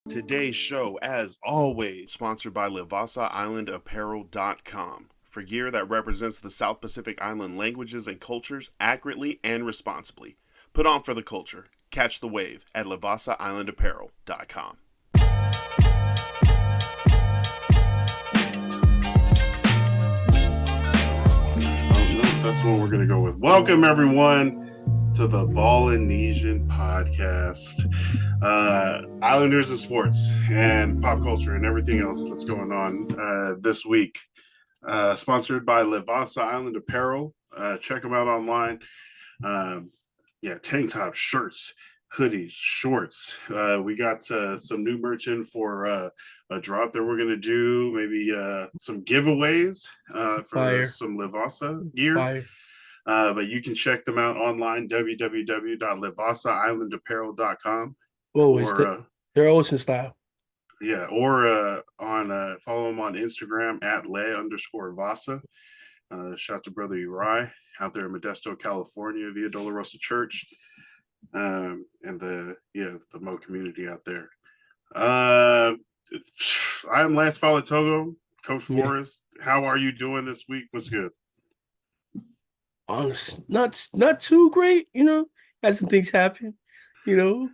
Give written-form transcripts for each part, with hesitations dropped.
Today's show, as always, sponsored by LivasaIslandApparel.com for gear that represents the South Pacific Island languages and cultures accurately and responsibly. Put on for the culture. Catch the wave at LivasaIslandApparel.com. That's what we're going to go with. Welcome, everyone, to the Ballinesian podcast. Islanders and sports and pop culture and everything else that's going on this week. Sponsored by Livasa Island Apparel. Check them out online. Tank tops, shirts, hoodies, shorts. We got some new merch in for a drop that we're going to do. Maybe some giveaways for Fire. some Livasa gear. Fire. But you can check them out online, www.livasailandapparel.com. Always. They're always in style. Yeah, or follow them on Instagram at @le_vasa. Shout out to Brother Uri out there in Modesto, California, via Dolorosa Church, and the Mo community out there. I am Lance Falatogo, Coach Forrest. How are you doing this week? What's good? Honest, not too great, had some things happen, Are you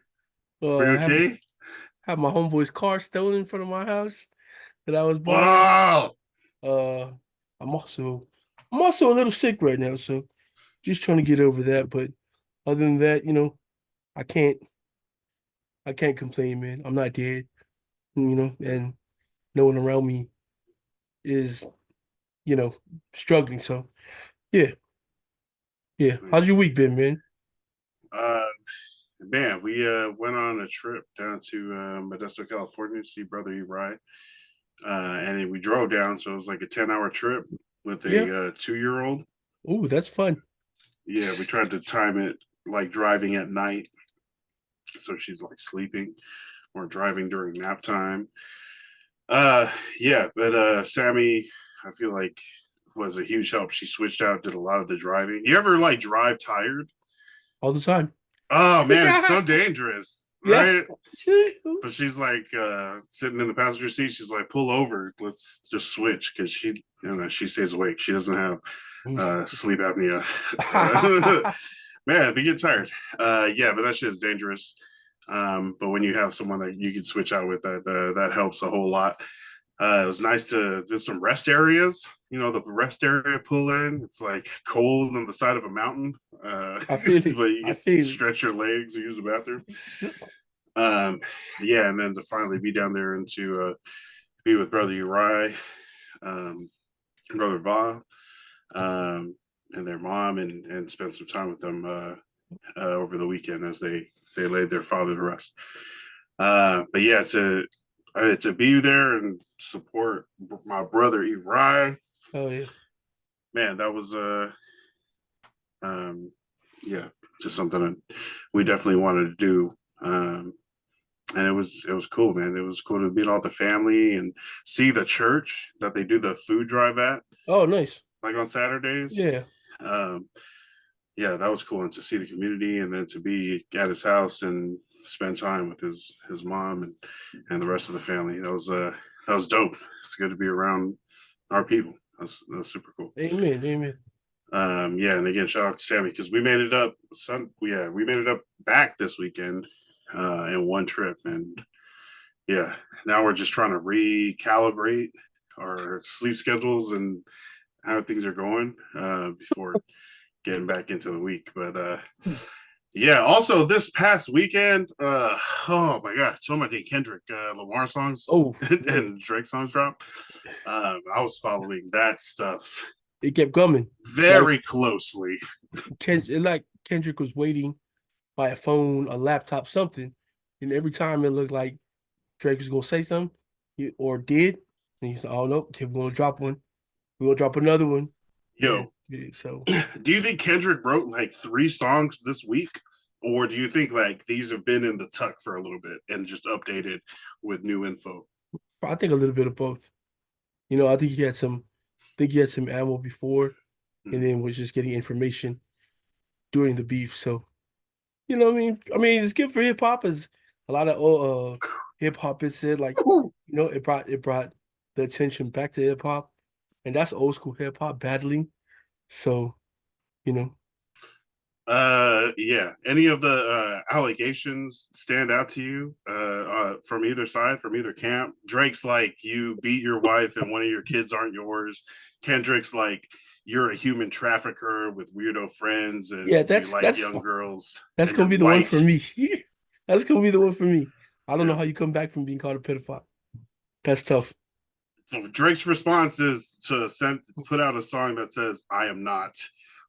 okay? Have my homeboy's car stolen in front of my house that I was buying. Wow. I'm also a little sick right now, so just trying to get over that. But other than that, I can't complain, man. I'm not dead, and no one around me is, struggling. So yeah. Yeah. How's your week been, man? Man, we went on a trip down to Modesto, California to see Brother Uri. And then we drove down, so it was like a 10-hour trip with a 2-year-old. Oh, that's fun. Yeah, we tried to time it like driving at night, so she's like sleeping or driving during nap time. But Sammy, I feel like, was a huge help. She switched out, did a lot of the driving. You ever like drive tired? All the time. Oh man, it's so dangerous, right? Yeah. But she's like sitting in the passenger seat. She's like, "Pull over, let's just switch," because she stays awake. She doesn't have sleep apnea. Man, we get tired. But that shit is dangerous. But when you have someone that you can switch out with, that helps a whole lot. It was nice to do some rest areas. The rest area pull in. It's like cold on the side of a mountain. I feel it. But you can stretch your legs or use the bathroom. And then to finally be down there and to be with Brother Uri, Brother Va, and their mom, and spend some time with them over the weekend as they laid their father to rest. To be there and support my brother Uri. Oh yeah, man, that was just something that we definitely wanted to do. And it was cool, man. It was cool to meet all the family and see the church that they do the food drive at. Oh, nice. Like on Saturdays. Yeah. That was cool. And to see the community, and then to be at his house and spend time with his mom and the rest of the family. That was dope. It's good to be around our people. That's super cool. Amen. And again, shout out to Sammy, because we made it up. We made it up back this weekend in one trip, and now we're just trying to recalibrate our sleep schedules and how things are going before getting back into the week. But also this past weekend, oh my god, so many Kendrick Lamar songs and Drake songs dropped. I was following that stuff. It kept coming very closely. Kendrick was waiting by a phone, a laptop, something, and every time it looked like Drake was gonna say something, or did, and he said, "Oh no, okay, we're gonna drop one. We're gonna drop another one." Yo, so do you think Kendrick wrote like 3 songs this week, or do you think like these have been in the tuck for a little bit and just updated with new info? I think a little bit of both. I think he had some ammo before, and then was just getting information during the beef. So, I mean, it's good for hip hop. As a lot of hip hop is it. Like, it brought the attention back to hip hop, and that's old school hip hop battling. So, you know, Yeah. Any of the allegations stand out to you from either side, from either camp? Drake's like, you beat your wife and one of your kids aren't yours. Kendrick's like, you're a human trafficker with weirdo friends yeah, and you that's like that's young girls that's and you're gonna be the one for white. me. That's gonna be the one for me. I don't know Yeah. how you come back from being called a pedophile. That's tough. So Drake's response is to put out a song that says, I am not.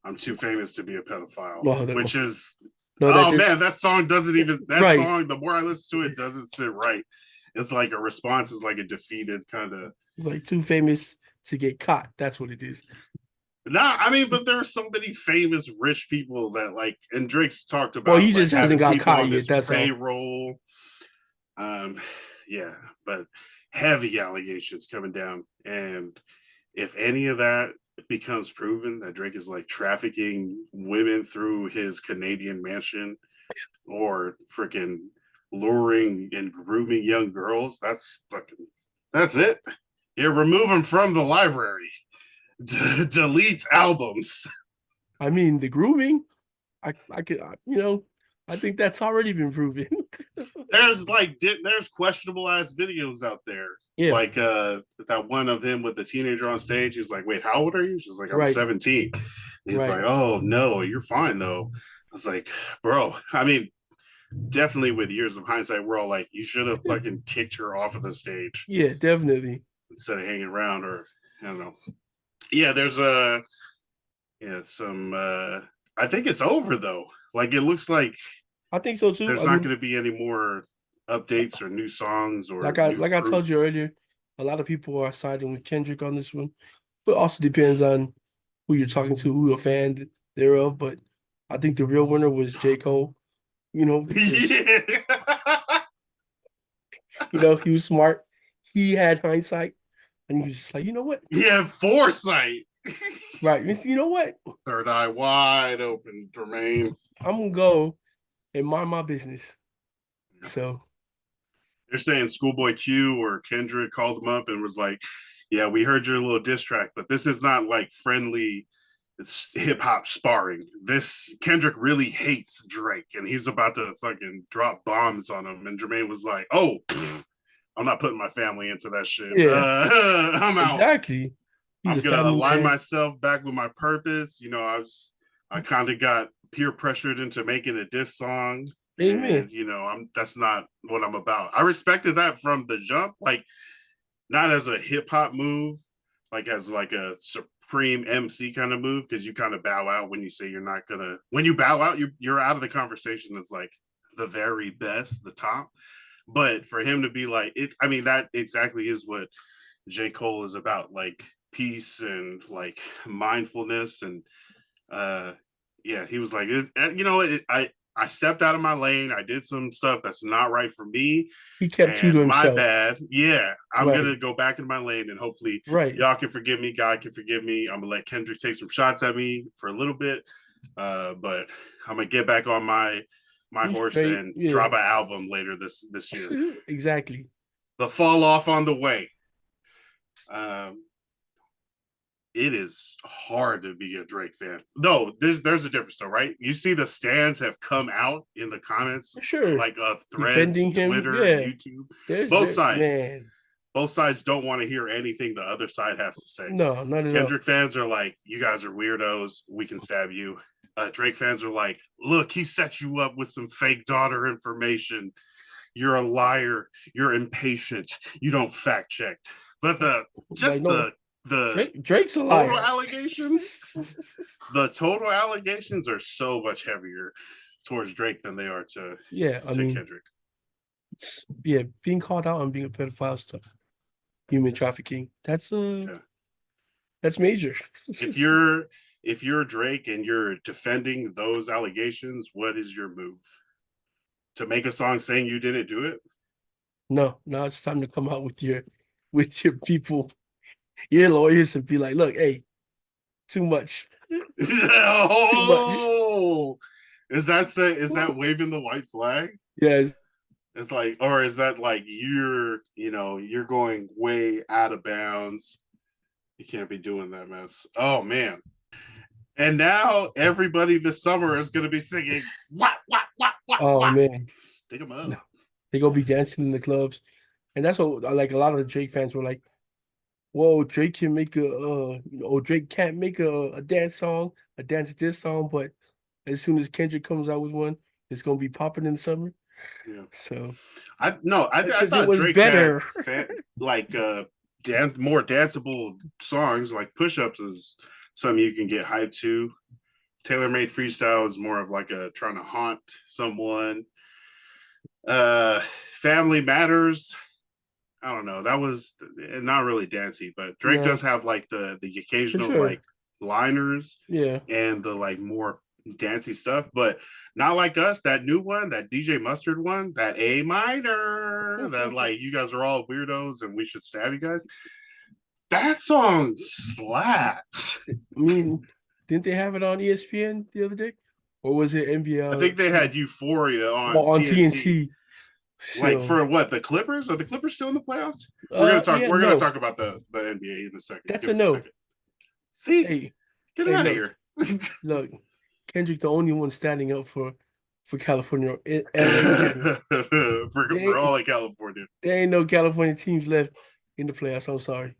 I'm too famous to be a pedophile, No, which is, no, that oh man, just that song doesn't even, that right. song, the more I listen to it, doesn't sit right. It's like a response is like a defeated kind of, Like too famous to get caught. That's what it is. nah, I mean, but there are so many famous rich people that like, and Drake's talked Well, about he like just hasn't having got people caught on yet. this That's all. payroll. Um, yeah, but heavy allegations coming down. And if any of that becomes proven that Drake is like trafficking women through his Canadian mansion or freaking luring and grooming young girls, that's it. Yeah, remove him from the library. Delete albums. I mean, the grooming. I could, I think that's already been proven. There's questionable ass videos out there. Yeah, Like that one of him with the teenager on stage. He's like, wait, how old are you? She's like, I'm right, 17. He's right. like, oh no, you're fine though. I was like, bro, I mean, definitely with years of hindsight, we're all like, you should have fucking kicked her off of the stage Yeah, definitely. instead of hanging around, or I don't know. Yeah, there's a some I think it's over though. Like it looks like I think so too. there's I not mean, going to be any more updates or new songs or like I new like I told you proof. earlier, a lot of people are siding with Kendrick on this one, but also depends on who you're talking to, who you're a fan thereof. But I think the real winner was J. Cole, because Yeah. he was smart. He had hindsight, and he was just like, you know what? Yeah, foresight. Right. You know what? Third eye wide open, Jermaine. I'm gonna go and mind my business. So They're saying Schoolboy Q or Kendrick called him up and was like, yeah, we heard your little diss track, but this is not like friendly hip hop sparring. This Kendrick really hates Drake and he's about to fucking drop bombs on him. And Jermaine was like, oh, I'm not putting my family into that shit. yeah, I'm out. exactly. He's I'm a gonna family align man. myself back with my purpose. I kind of got peer pressured into making a diss song, and Amen. I'm that's not what I'm about. I respected that from the jump, like not as a hip hop move, like as like a supreme MC kind of move, because you kind of bow out when you say you're not gonna. When you bow out, you're out of the conversation. That's like the very best, the top. But for him to be like it, I mean, that exactly is what J. Cole is about, like peace and like mindfulness. And yeah, he was like, I stepped out of my lane. I did some stuff that's not right for me. He kept true to And my himself. bad. Yeah, I'm Right. gonna go back in my lane and hopefully Right. y'all can forgive me. God can forgive me. I'm gonna let Kendrick take some shots at me for a little bit. But I'm gonna get back on my He's horse straight. and Yeah. drop an album later this year. Exactly. The fall off on the way. Um, it is hard to be a Drake fan. No, there's a difference though, right? You see the stands have come out in the comments, For sure. like of Threads, Defending him. Twitter, Yeah. YouTube. There's Both there, sides. man. Both sides don't want to hear anything the other side has to say. No, not at all. Kendrick fans are like, you guys are weirdos. We can stab you. Drake fans are like, look, he set you up with some fake daughter information. You're a liar. You're impatient. You don't fact check. But Like, just no, the Drake's a total liar. allegations, the total allegations are so much heavier towards Drake than they are Yeah, I to mean, Kendrick. yeah, being called out on being a pedophile stuff, human trafficking. Yeah. That's major. If you're Drake and you're defending those allegations, what is your move? To make a song saying you didn't do it? No, now it's time to come out with your people, your lawyers, and be like, look, hey, too much. Too much. Oh, is that waving the white flag? Yeah, It's like, or is that like you're going way out of bounds? You can't be doing that mess. Oh man. And now everybody this summer is gonna be singing Oh what. man, Stick them up. they gonna be dancing in the clubs, and that's what like a lot of the Drake fans were like, "Whoa, Drake can make Drake can't make a dance song, a dance this song, but as soon as Kendrick comes out with one, it's gonna be popping in the summer." Yeah. So, I no, I because it thought was Drake had better. like more danceable songs like push-ups is something you can get hyped to. Tailor made freestyle is more of like a trying to haunt someone. Family Matters. I don't know. That was not really dancey, but Drake does No, have like the for occasional like sure. liners Yeah. and the like more dancey stuff, but not like us. That new one, that DJ Mustard one, that A minor, that like you guys are all weirdos and we should stab you guys. That song slaps. I mean, didn't they have it on ESPN the other day, or was it I NBL think they had Euphoria on well, on TNT. TNT? Like So, for what, the Clippers? Are the Clippers still in the playoffs? We're gonna talk. yeah, We're gonna no, talk about the NBA in a second. that's Give a us a no. second. See, Hey, get hey, out of look, here. look, Kendrick, the only one standing up for California, LA in general. For all of California. There ain't no California teams left in the playoffs. I'm sorry.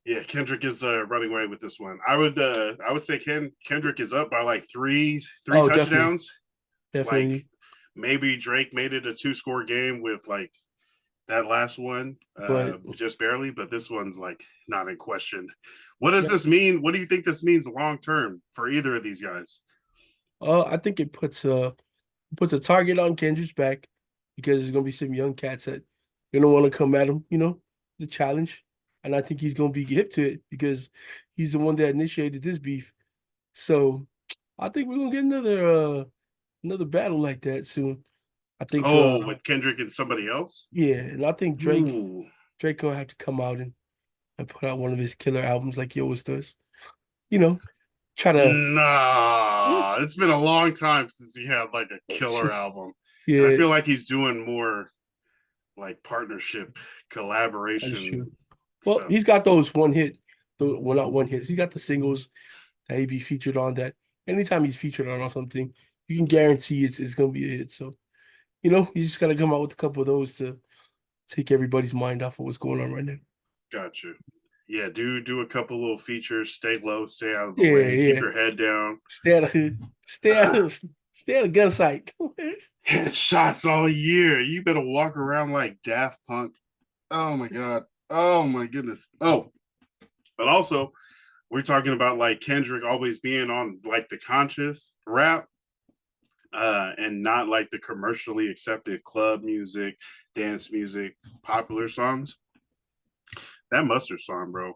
Yeah, Kendrick is running away with this one. I would say Kendrick is up by like three Oh, definitely, touchdowns. Like definitely. maybe Drake made it a 2-score game with like that last one, But just barely, but this one's like not in question. What does yeah, this mean? What do you think this means long term for either of these guys? I think it puts a target on Kendrick's back because there's gonna be some young cats that gonna want to come at him, the challenge. And I think he's gonna be hip to it because he's the one that initiated this beef. So I think we're gonna get another battle like that soon. I think Oh, with Kendrick and somebody else? yeah, and I think Ooh. Drake gonna have to come out and put out one of his killer albums like he always does. You know, try to Nah, it's been a long time since he had like a killer album. And I yeah, feel like he's doing more like partnership that's true. collaboration Well, stuff. he's got those one hit, well not one hits. He got the singles that he be featured on that anytime he's featured on something, you can guarantee it's gonna be a hit. So, you just gotta come out with a couple of those to take everybody's mind off of what's going on right now. Gotcha. Yeah, do a couple little features, stay low, stay out of the Yeah, way, keep yeah. your head down. Stay out of stay out of stay out of gun sight. Headshots all year. You better walk around like Daft Punk. Oh my god. Oh my goodness. Oh, but also we're talking about like Kendrick always being on like the conscious rap, and not like the commercially accepted club music, dance music, popular songs. That Mustard song, bro.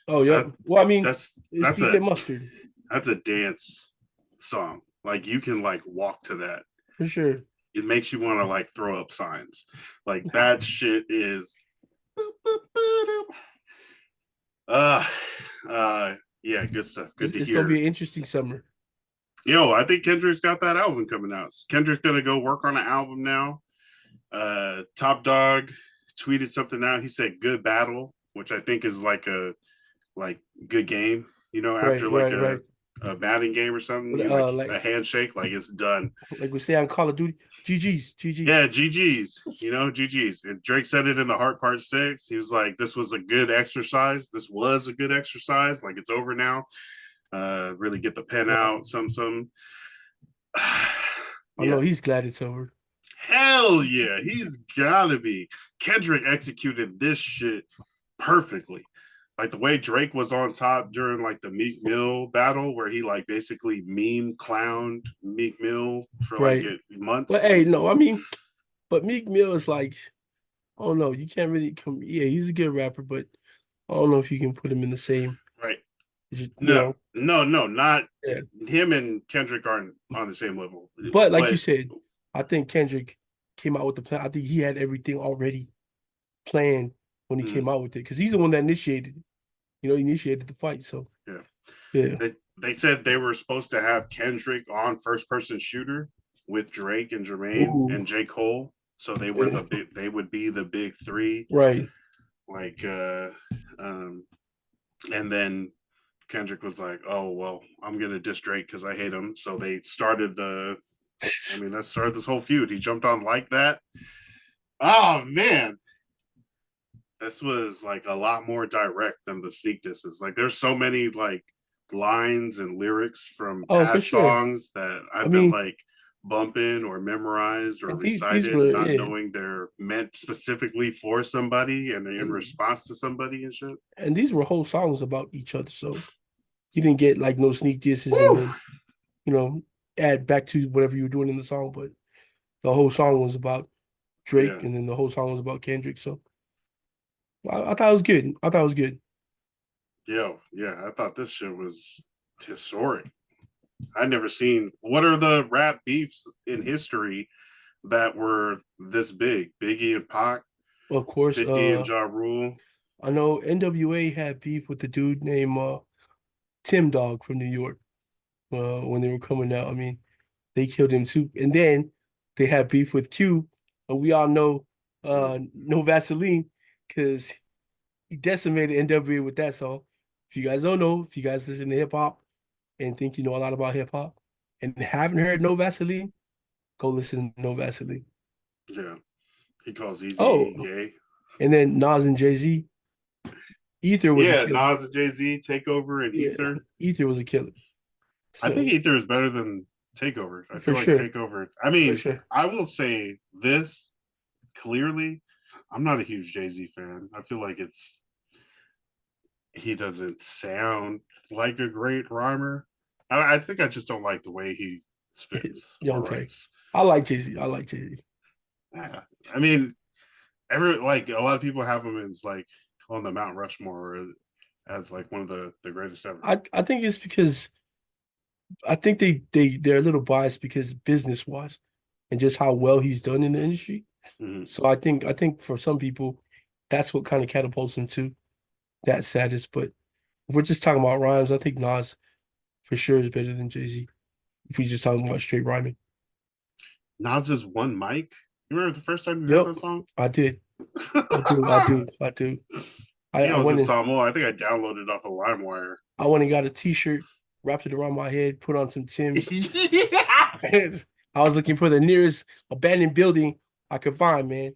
Oh, yep. That Well, I mean, that's it's that's DJ a Mustard that's a dance song. Like you can like walk to that. for sure. It makes you want to like throw up signs. Like that shit is uh yeah, good stuff. Good to It's gonna be hear. an interesting summer. Yo, I think Kendrick's got that album coming out. Kendrick's gonna go work on an album now. Top Dog tweeted something out. He said good battle, which I think is like a like good game, Right, after like right, right. a batting game or something, But you like a handshake, like it's done. like we say on Call of Duty, GG's, Yeah, GG's. GG's, GG's. And Drake said it in the Heart Part 6. He was like, this was a good exercise. This was a good exercise. Like it's over now. Really get the pen Yeah. out, some. I know Yeah. he's glad it's over. Hell yeah. He's gotta be. Kendrick executed this shit perfectly. Like the way Drake was on top during like the Meek Mill battle, where he like basically meme clowned Meek Mill for like Right. But months. hey, no, I mean, but Meek Mill is like, oh no, you can't really come. Yeah, he's a good rapper, but I don't know if you can put him in the same, Right. you No, know. no, not Yeah. him and Kendrick aren't on the same level. But like you But said, I think Kendrick came out with the plan. I think he had everything already planned when he mm, came out with it because he's the one that initiated it. Initiated the fight. So yeah, yeah. they said they were supposed to have Kendrick on first person shooter with Drake and Jermaine Ooh, and J. Cole. So they would be the big three, Right. like um and then Kendrick was like, "Oh well, I'm gonna diss Drake because I hate him." So they started that started this whole feud. He jumped on like that. Oh man, this was like a lot more direct than the sneak disses. Like, there's so many like lines and lyrics from Oh, for past sure. songs that I I've been mean, like bumping or memorized or and these recited, were not yeah, knowing they're meant specifically for somebody and in and, response to somebody and shit. and these were whole songs about each other. So you didn't get like no sneak disses and Woo! then, you know, add back to whatever you were doing in the song. But the whole song was about Yeah. Drake, and then the whole song was about Kendrick. So I thought it was good. I thought it was good. Yo, yeah, I thought this shit was historic. I'd never seen. What are the rap beefs in history that were this big? Biggie and Pac, Of course, 50 and Ja Rule. I know NWA had beef with the dude named Tim Dog from New York when they were coming out. I mean, they killed him too. And then they had beef with Q. And we all know No Vaseline because he decimated NWA with that song. If you guys don't know, if you guys listen to hip hop and think you know a lot about hip hop and haven't heard No Vaseline, go listen to No Vaseline. Yeah, he calls Oh, Easy gay. and then Nas and Jay-Z, Ether was a Yeah, killer. Nas and Jay Z, Takeover, and Yeah, Ether. Ether was a killer. I think So Ether is better than Takeover. I for feel like sure, Takeover. I for mean, sure. I will say this clearly. I'm not a huge Jay Z fan. I feel like he doesn't sound like a great rhymer. I think I just don't like the way he spits Yeah, or okay. writes. I like Jay-Z. I like Jay-Z. Yeah. I mean, every like a lot of people have him as like on the Mount Rushmore as like one of the greatest ever. I think it's because I think they're a little biased because business wise and just how well he's done in the industry. Mm-hmm. So I think for some people that's what kind of catapults him to that status. But if we're just talking about rhymes, I think Nas for sure is better than Jay-Z. If we're just talking about straight rhyming. Nas's One Mic. You remember the first time you heard Yep, that song? I did. I do. I do. I do. I I, think I I was went in and Samoa. I think I downloaded it off of LimeWire. I went and got a t-shirt, wrapped it around my head, put on some Timbs. Yeah. I was looking for the nearest abandoned building I could find, man.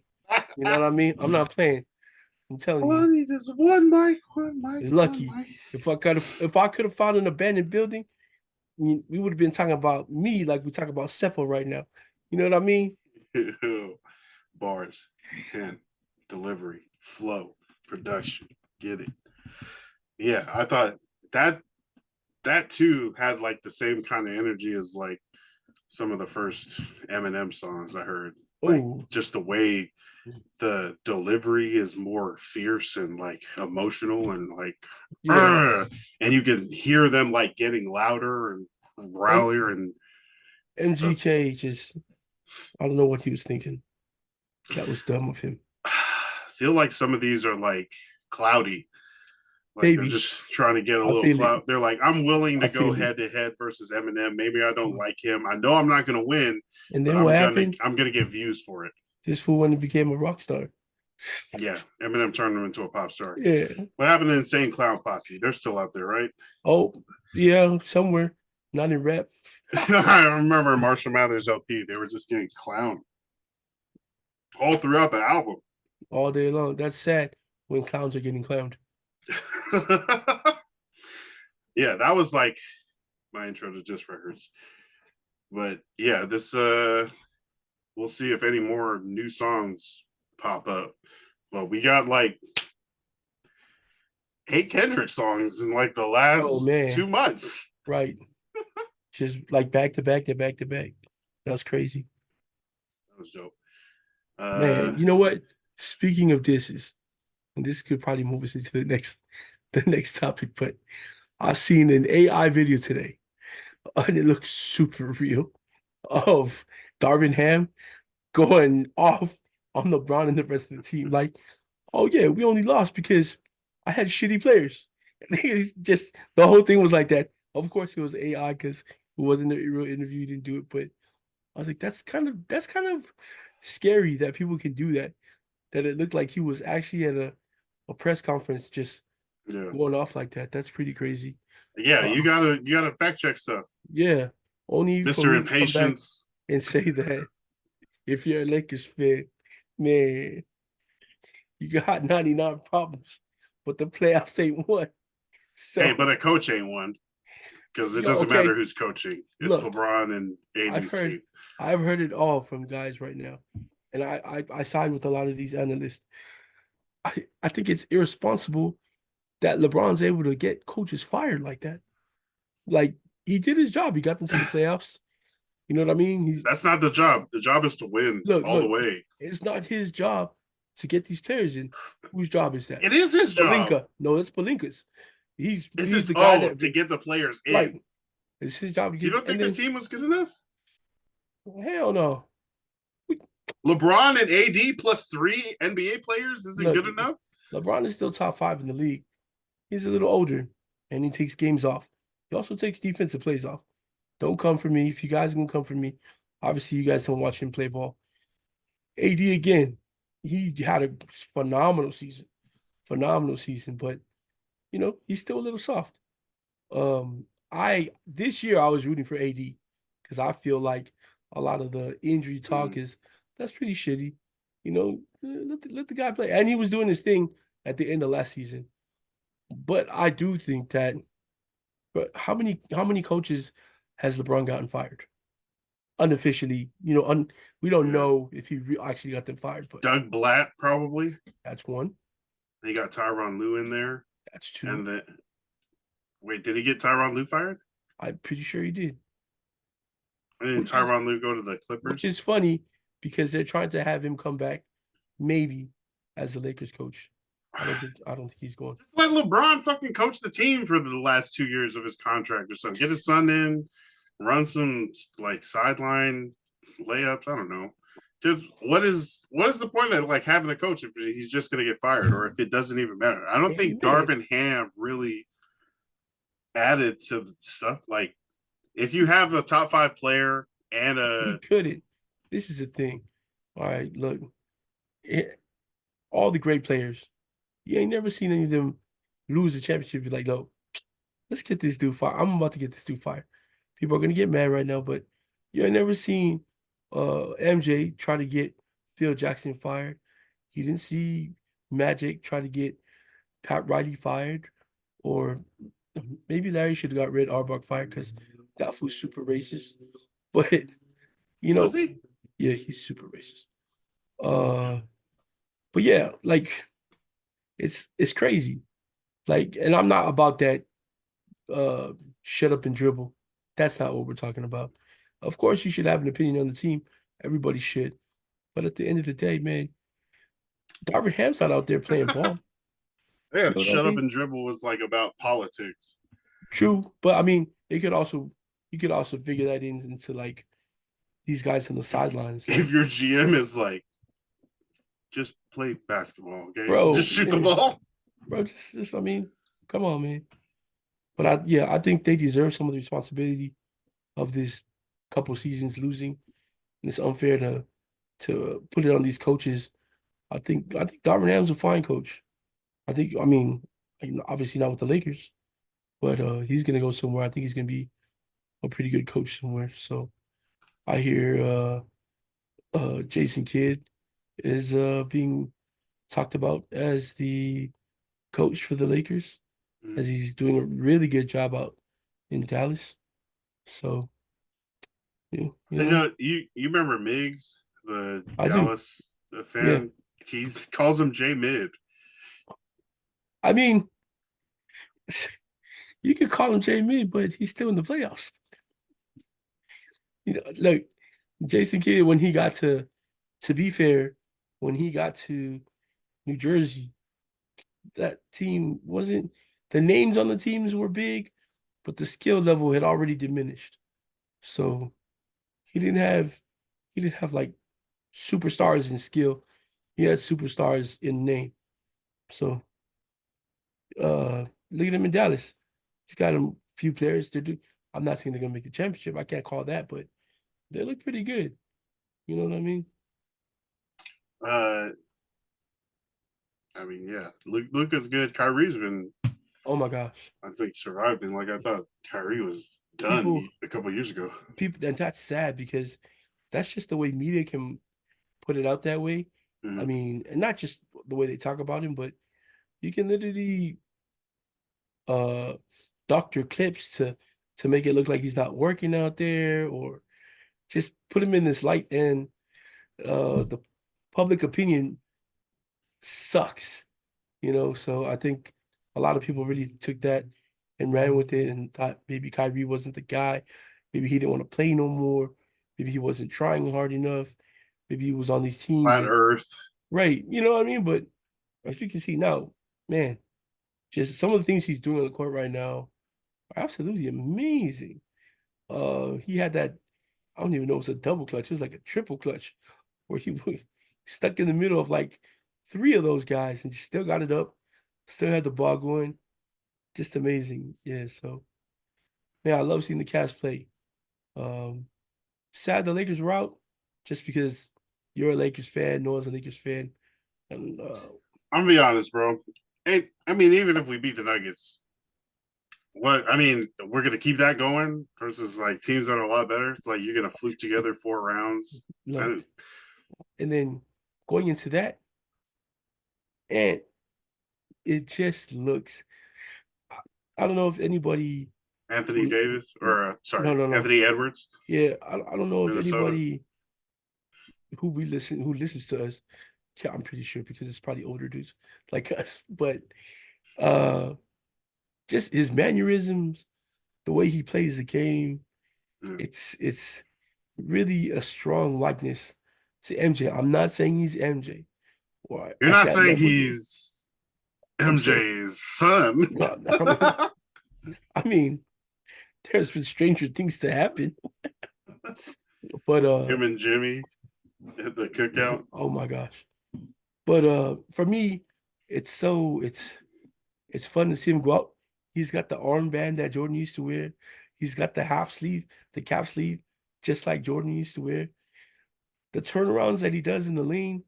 You know what I mean? I'm not playing. I'm telling All I you, need is one mic, one mic, it's one lucky. mic. If I could have found an abandoned building, we would have been talking about me like we talk about Cepho right now. You know what I mean? Bars, pen, delivery, flow, production. Get it. Yeah, I thought that that too had like the same kind of energy as like some of the first Eminem songs I heard. Like Oh, just the way the delivery is more fierce and like emotional and like yeah. and you can hear them like getting louder and M rowdier and uh, MGK just I don't know what he was thinking. That was dumb of him. feel like some of these are like cloudy. Like they're Maybe. just trying to get a I little feel it. clout. They're like, I'm willing I to go feel it. head to head versus Eminem. Maybe I don't like him. I know I'm not gonna win, And but then what happened? I'm gonna get views for it. This fool went and became a rock star. Yeah, Eminem turned him into a pop star. Yeah. What happened to Insane Clown Posse? They're still out there, right? Oh, yeah, somewhere. Not in rap I remember Marshall Mathers LP. They were just getting clowned all throughout the album. all day long. That's sad when clowns are getting clowned. Yeah, that was like my intro to Just Records. But yeah, this we'll see if any more new songs pop up. Well, we got like 8 Kendrick songs in like the Oh last man, 2 months. right. Just like back to back to back to back. That's crazy. That was dope. Man, you know what? Speaking of disses, and this could probably move us into the next topic, but I seen an AI video today, and it looks super real of Darvin Ham going off on LeBron and the rest of the team. Like, oh yeah, we only lost because I had shitty players. It's just the whole thing was like that. Of course, it was AI because it wasn't a real interview. He didn't do it, but I was like, that's kind of scary that people can do that. That it looked like he was actually at a press conference just Yeah. going off like that. That's pretty crazy. Yeah, Uh, you gotta fact check stuff. yeah, only for Mr. me to come back Impatience. and say that if you're a Lakers fan, man, you got 99 problems, but the playoffs ain't one. Hey, So, but a coach ain't one because it yo, doesn't matter okay, who's coaching. It's look, LeBron and I've AD's heard team. I've heard it all from guys right now. And I side with a lot of these analysts. I think it's irresponsible that LeBron's able to get coaches fired like that. Like he did his job. He got them to the playoffs. You know what I mean? He's That's not the job. The job is to win all the look, way. it's not his job to get these players in. Whose job is that? It is his job. Palinka. No, it's Palinka's. It's He's his the guy that to get the players in. right. It's his job to You get don't and think the then team was good enough? hell no. LeBron and AD plus 3 NBA players isn't Look, good enough? LeBron is still top 5 in the league. He's a little older and he takes games off. He also takes defensive plays off. Don't come for me. If you guys are gonna come for me, obviously you guys don't watch him play ball. AD again, he had a phenomenal season, but he's still a little soft. I this year I was rooting for AD because I feel like a lot of the injury talk Mm. is that's pretty shitty. Let the guy play, and he was doing his thing at the end of last season. But I do think that, but how many coaches has LeBron gotten fired unofficially? We don't Yeah. know if he actually got them fired, but Doug Blatt, probably. that's one. They got Tyronn Lue in there. That's two. And then, wait, did he get Tyronn Lue fired? I'm pretty sure he did. Or didn't Which is Tyronn Lue go to the which Clippers? is funny because they're trying to have him come back, maybe as the Lakers coach. I don't think he's going. Just let LeBron fucking coach the team for the last 2 years of his contract or something. Get his son in, run some like sideline layups. I don't know. Just what is the point of like having a coach if he's just gonna get fired or if it doesn't even matter? I don't Hey think man, Darvin Ham really added to the stuff. Like if you have the top 5 player and he a couldn't. This is the thing. All right, look, all the great players, you ain't never seen any of them lose a championship. Be like, no, let's get this dude fired. I'm about to get this dude fired. People are gonna get mad right now, but you ain't never seen MJ try to get Phil Jackson fired. You didn't see Magic try to get Pat Riley fired, or maybe Larry should have got Red Auerbach fired because that was super racist. But you was know, he? yeah, he's super racist. Uh, but yeah, like it's crazy. Like, and I'm not about that uh shut up and dribble. That's not what we're talking about. Of course, you should have an opinion on the team. Everybody should. But at the end of the day, man, Darvin Ham's not out there playing ball. Yeah, You know what I shut up mean? and dribble was like about politics. True, but I mean, you could also figure that into like these guys on the If sidelines, if like, your GM is like, just play basketball, okay? bro, Just shoot the yeah, ball. bro, just I mean, come on, man. But I think they deserve some of the responsibility of this couple seasons losing. And it's unfair to put it on these coaches. I think Darvin Ham's a fine coach. I mean, like, obviously not with the Lakers, but he's gonna go somewhere. I think he's gonna be a pretty good coach somewhere. So I hear Jason Kidd is being talked about as the coach for the Lakers, Mm. as he's doing a really good job out in Dallas. So you You know, know, you remember Miggs, the I do. Dallas Yeah. fan? He calls him J Mid. I mean, you could call him Jay Mid, but he's still in the playoffs. Look, Jason Kidd, when he got to be fair, when he got to New Jersey, that team wasn't, the names on the teams were big, but the skill level had already diminished. So he didn't have he didn't have like superstars in skill. He had superstars in name. So look at him in Dallas. He's got a few players to do. I'm not saying they're gonna make the championship. I can't call that, but they look pretty good. You know what I mean? Uh, I mean, yeah, Luka's good. Kyrie's been, Oh my gosh. I think, surviving. Like I thought Kyrie was done People a couple years ago. people and that's sad because that's just the way media can put it out that way. I Mhm. mean, and not just the way they talk about him, but you can literally uh doctor clips to make it look like he's not working out there or just put him in this light and the public opinion sucks, so I think a lot of people really took that and ran with it and thought maybe Kyrie wasn't the guy, maybe he didn't want to play no more, maybe he wasn't trying hard enough, maybe he was on these teams Flat that Earth. right, you know what I mean? But as you can see now, man, just some of the things he's doing on the court right now are absolutely amazing. He had that, I don't even know if it's a double clutch, it was like a triple clutch where he was stuck in the middle of like three of those guys and just still got it up, still had the ball going. Just amazing. Yeah, so man, I love seeing the Cavs play. Um, Sad the Lakers were out just because you're a Lakers fan, Noah's a Lakers fan. And I'm gonna be honest, bro. I mean, even if we beat the Nuggets, what I mean, we're gonna keep that going versus like teams that are a lot better. It's like you're gonna fluke together 4 rounds. look, and then going into that, and it just looks I, I don't know if anybody Anthony who Davis, or no, sorry, no, no. Anthony Edwards, Yeah, I don't know if Minnesota. anybody who listens to us, yeah, I'm pretty sure because it's probably older dudes like us. But uh just his mannerisms, the way he plays the game, Yeah. it's really a strong likeness to MJ. I'm not saying he's MJ or You're at not that saying level yet. he's I'm saying MJ's son. no, I mean, I mean, there's been stranger things to happen. But Him and Jimmy at the cookout. oh my gosh. But for me, it's fun to see him go out. He's got the armband that Jordan used to wear. He's got the half sleeve, the cap sleeve, just like Jordan used to wear. The turnarounds that he does in the lane,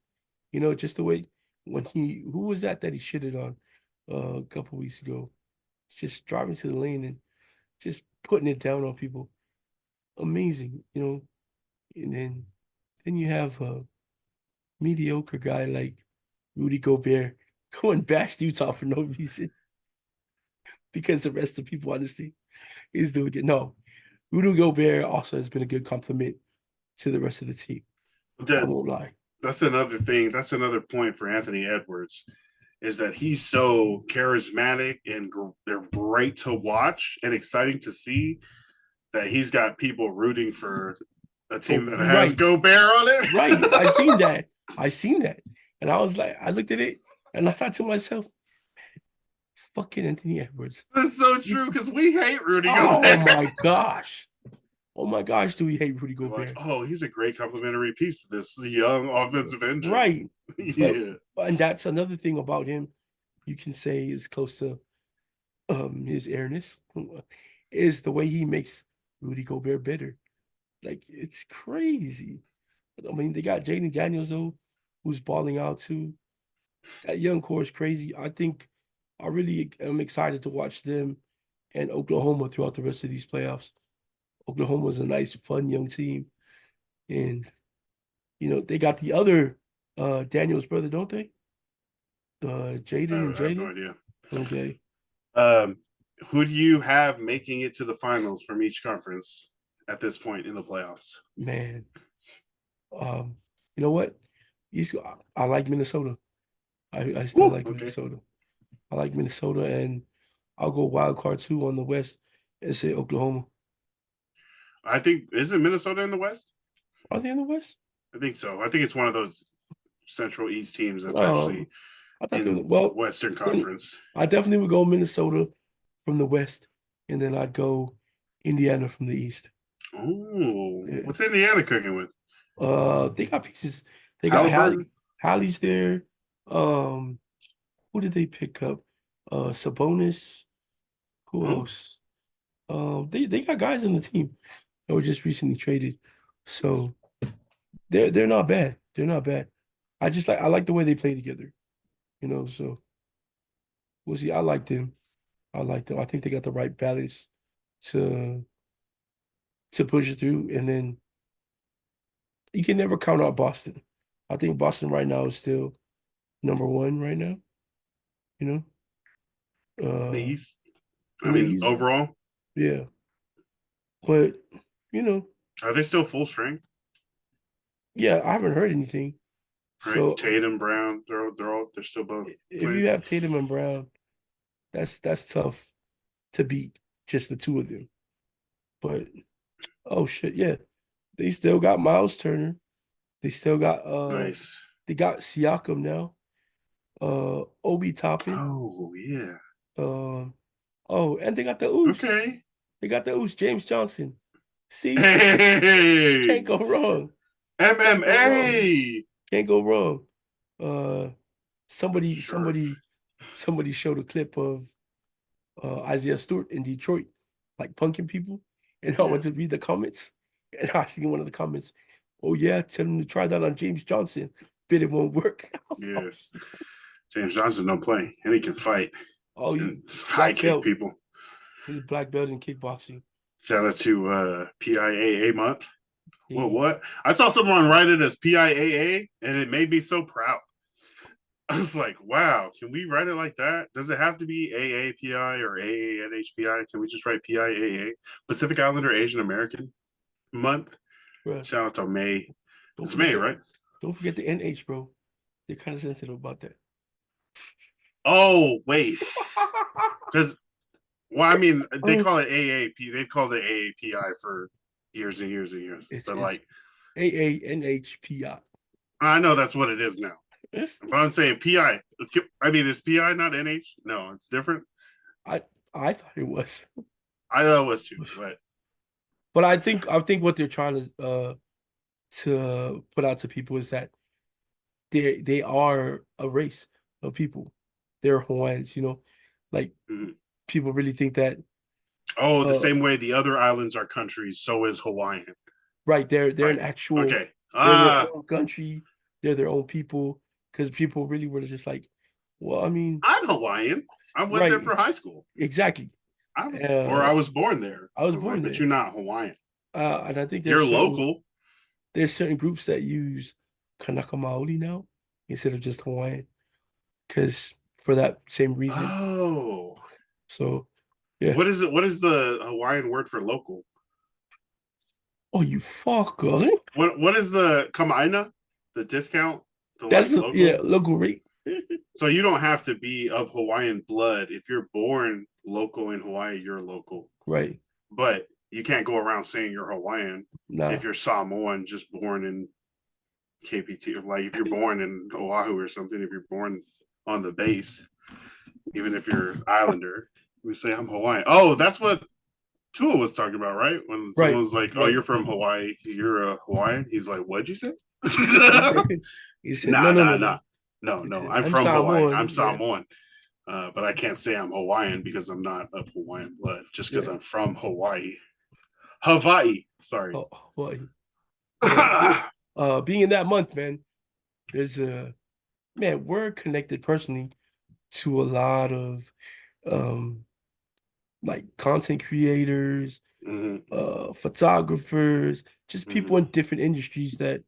just the way when who was that he shitted on a couple weeks ago? Just driving to the lane and just putting it down on people. Amazing, And then you have a mediocre guy like Rudy Gobert go and bash Utah for no reason because the rest of the people on this team is doing it. No, Rudy Gobert also has been a good compliment to the rest of the team. I That won't lie. that's another thing. That's another point for Anthony Edwards is that he's so charismatic and they're great to watch and exciting to see that he's got people rooting for a team Oh, that has right, Gobert on it. right. I seen that. I seen that. And I was like, I looked at it and I thought to myself, fucking Anthony Edwards. That's so You, true because we hate Rudy oh Gobert. my gosh. Oh my gosh, do we hate Rudy We're like, Gobert? oh, he's a great complimentary piece to this young offensive engine. Right. But Yeah. and that's another thing about him you can say is close to his airness is the way he makes Rudy Gobert better. Like it's crazy. I mean, they got Jaden Daniels though, who's balling out too. That young core is crazy. I think I really am excited to watch them and Oklahoma throughout the rest of these playoffs. Oklahoma's a nice, fun young team. And, they got the other Daniels brother, don't they? Jaden and I have no Jaden. idea. Okay. Um, who do you have making it to the finals from each conference at this point in the playoffs? Man. Um, you know what? I like Minnesota. I still Woo, like okay. Minnesota. I like Minnesota and I'll go wild card two on the West and say Oklahoma. I think isn't Minnesota in the West? Are they in the West? I think so. I think it's one of those Central East teams that's actually Um, I thought they were, in well, Western then Conference. I definitely would go Minnesota from the West, and then I'd go Indiana from the East. Oh, Yeah. what's Indiana cooking with? They got pieces. They got Halliburton? Hallie's there. Um, who did they pick up? Sabonis. Who Oh, else? They got guys on the team that were just recently traded, so they're not bad. They're not bad. I like the way they play together, you know. So we'll see. I like them. I like them. I think they got the right balance to push it through. And then you can never count out Boston. I think Boston right now is still number one right now, you know, The East. I in the mean, East. overall, Yeah. But, you know, are they still full strength? yeah, I haven't heard anything. Right, So Tatum, Brown, they're still both if playing. you have Tatum and Brown, that's tough to beat just the two of them. But oh shit, yeah. They still got Miles Turner. They still got Nice. they got Siakam now. Obi Toppin. Oh yeah. Um oh, and they got the Oos. Okay. They got the Oos, James Johnson. See? Can't Hey, go wrong. Can't go wrong. MMA. Can't go wrong. Uh somebody Sure. somebody somebody showed a clip of Isaiah Stewart in Detroit, like punking people. And I Yeah. went to read the comments. And I see one of the comments, oh yeah, tell him to try that on James Johnson. But it won't work. I was like, Yeah. oh, shit. James Johnson don't play, and he can fight Oh, he and high black kick belt. people. He's a black belt in kickboxing. Shout out to PIAA month. Well, He, what? I saw someone write it as PIAA, and it made me so proud. I was like, wow, can we write it like that? Does it have to be AAPI or AANHPI? Can we just write PIAA? Pacific Islander Asian American month? bro, Shout out to May. don't It's forget May, the right? don't forget the NH, bro. They're kind of sensitive about that. Oh, wait. Because, well, I mean, they Oh, call it AAP. They've called it AAPI for years and years and years. But, it's like, AANHPI. I know that's what it is now. But I'm saying PI. I mean, is PI not NH? No, it's different. I I thought it was. I know it was too, but But I think what they're trying to put out to people is that they are a race of people. They're Hawaiians, you know. Like mhm. people really think that Oh, the uh same way the other islands are countries, so is Hawaiian. right, they're an Right. actual Okay. they're their own country, they're their own people, because people really were just like, well, I mean, I'm Hawaiian. I went there right, for high school. exactly. Or I Uh was born there. I was I was like, born but there. you're not Hawaiian. And I think You're local. there's certain groups that use Kanaka Maoli now instead of just Hawaiian, because for that same reason. Oh. So yeah. What is it? What is the Hawaiian word for local? Oh, you fucker. What is the kamaina? The discount? The That's like the yeah, local? local rate. So you don't have to be of Hawaiian blood. If you're born local in Hawaii, you're local. Right. But you can't go around saying you're Hawaiian if Nah. you're Samoan just born in KPT. Like if you're born in Oahu or something, if you're born on the base, even if you're Islander, we say I'm Hawaiian. Oh, that's what Tua was talking about, right? When Right. someone's like, "Oh, Right. you're from Hawaii, you're a Hawaiian," he's like, "What'd you say?" He said, no, Nah, no, nah, no, no. nah. No, He no. said, I'm I'm from Hawaii. I'm Samoan. Yeah. Samoan. But I can't say I'm Hawaiian because I'm not of Hawaiian blood. Just because Yeah. I'm from Hawaii, Hawaii. Sorry. Oh, boy. Yeah. Being in that month, man, there's man, we're connected personally to a lot of um like content creators, Mhm, photographers, just mhm. people in different industries that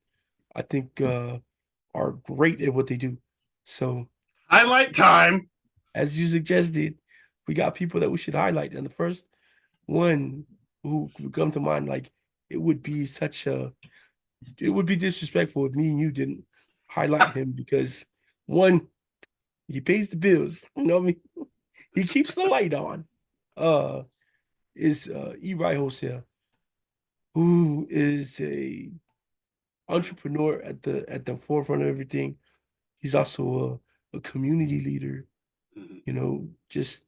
I think are great at what they do. So, Highlight time. as you suggested, we got people that we should highlight. And the first one who would come to mind, like it would be it would be disrespectful if me and you didn't highlight him because one, he pays the bills. You know what I mean? He keeps the light on. Uh, is Eri Hosea, who is a entrepreneur at the forefront of everything. He's also a community leader, Mhm. you know, just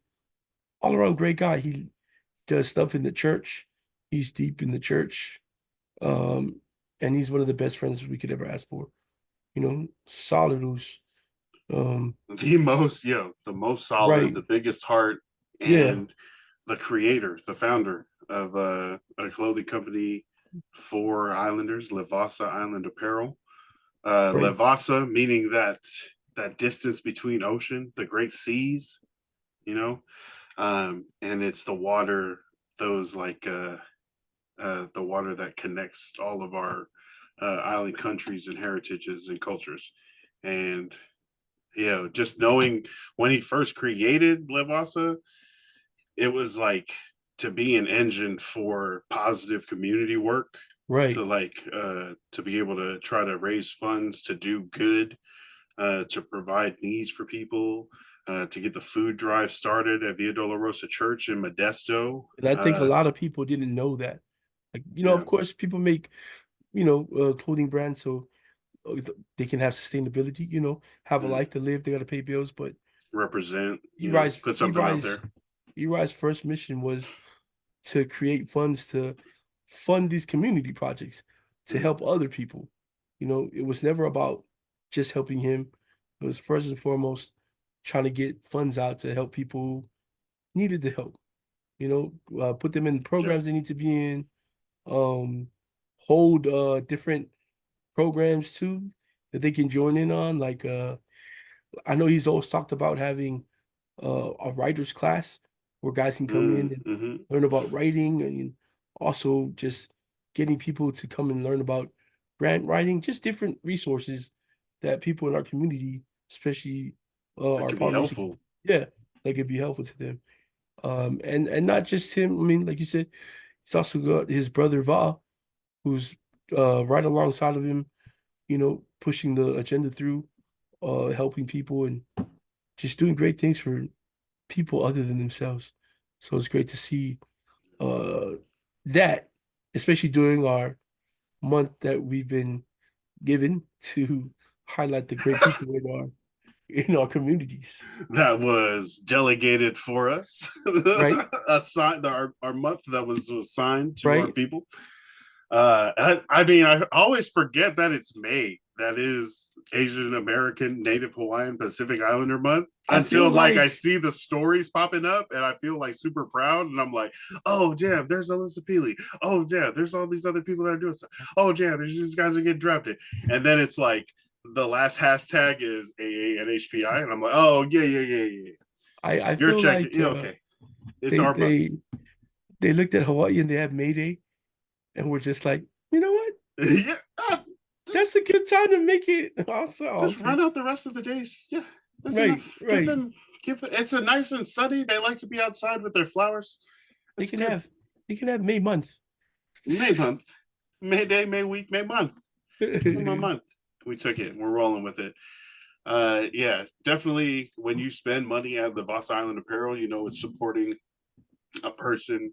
all around great guy. He does stuff in the church. He's deep in the church. Um, and he's one of the best friends we could ever ask for. You know, solid who's The most solid, right. the biggest heart, Yeah. and the creator, the founder of a clothing company for Islanders, Livasa Island Apparel. Right. Levasa, meaning that distance between ocean, the great seas, you know, and it's the water, those the water that connects all of our island countries and heritages and cultures. And just knowing when he first created Levasa, it was like to be an engine for positive community work, Right. to be able to try to raise funds to do good, to provide needs for people, to get the food drive started at Via Dolorosa Church in Modesto. And I think a lot of people didn't know that. Like, of Yeah. course, people make, clothing brands so they can have sustainability, have a Mm, life to live. They got to pay bills. But represent, Eli's put something out there. Eli's Eli's first mission was to create funds to fund these community projects to Mm, help other people. It was never about just helping him. It was first and foremost trying to get funds out to help people who needed the help. Put them in yeah. programs they need to be in. Um, hold different programs too that they can join in on. Like I know he's always talked about having a writer's class where guys can come in and Mm-hmm. learn about writing, and also just getting people to come and learn about grant writing, just different resources that people in our community, especially That our could be Polynesian, helpful. yeah, that could be helpful to them. And not just him. I mean, like you said, he's also got his brother Va, who's right alongside of him, pushing the agenda through, helping people and just doing great things for people other than themselves. So it's great to see uh that, especially during our month that we've been given to highlight the great people in our communities. That was delegated for us. Right? Assigned our month that was assigned to our Right? people. I mean, I always forget that it's May. That is Asian American, Native Hawaiian, Pacific Islander month. I feel Until like I like see the stories popping up, and I feel like super proud, and I'm like, oh damn, there's Alyssa Peely. Oh damn, there's all these other people that are doing stuff. Oh damn, there's these guys that get drafted, and then it's like the last hashtag is AANHPI, and I'm like, oh yeah, yeah, yeah, yeah. I You're feel checking. like Yeah, okay. It's they our month. they they looked at Hawaii and they had May Day and we're just like, you know what? Yeah. That's Just a good time to make it. Also, just okay. run out the rest of the days. Yeah, that's Right, enough. Give right. them give them, it's a nice and sunny. They like to be outside with their flowers. They That's can good. have they can have May month. May month, May day, May week, May month. Give them a month. We took it. We're rolling with it. Yeah, definitely when you spend money at the Boss Island Apparel, it's supporting a person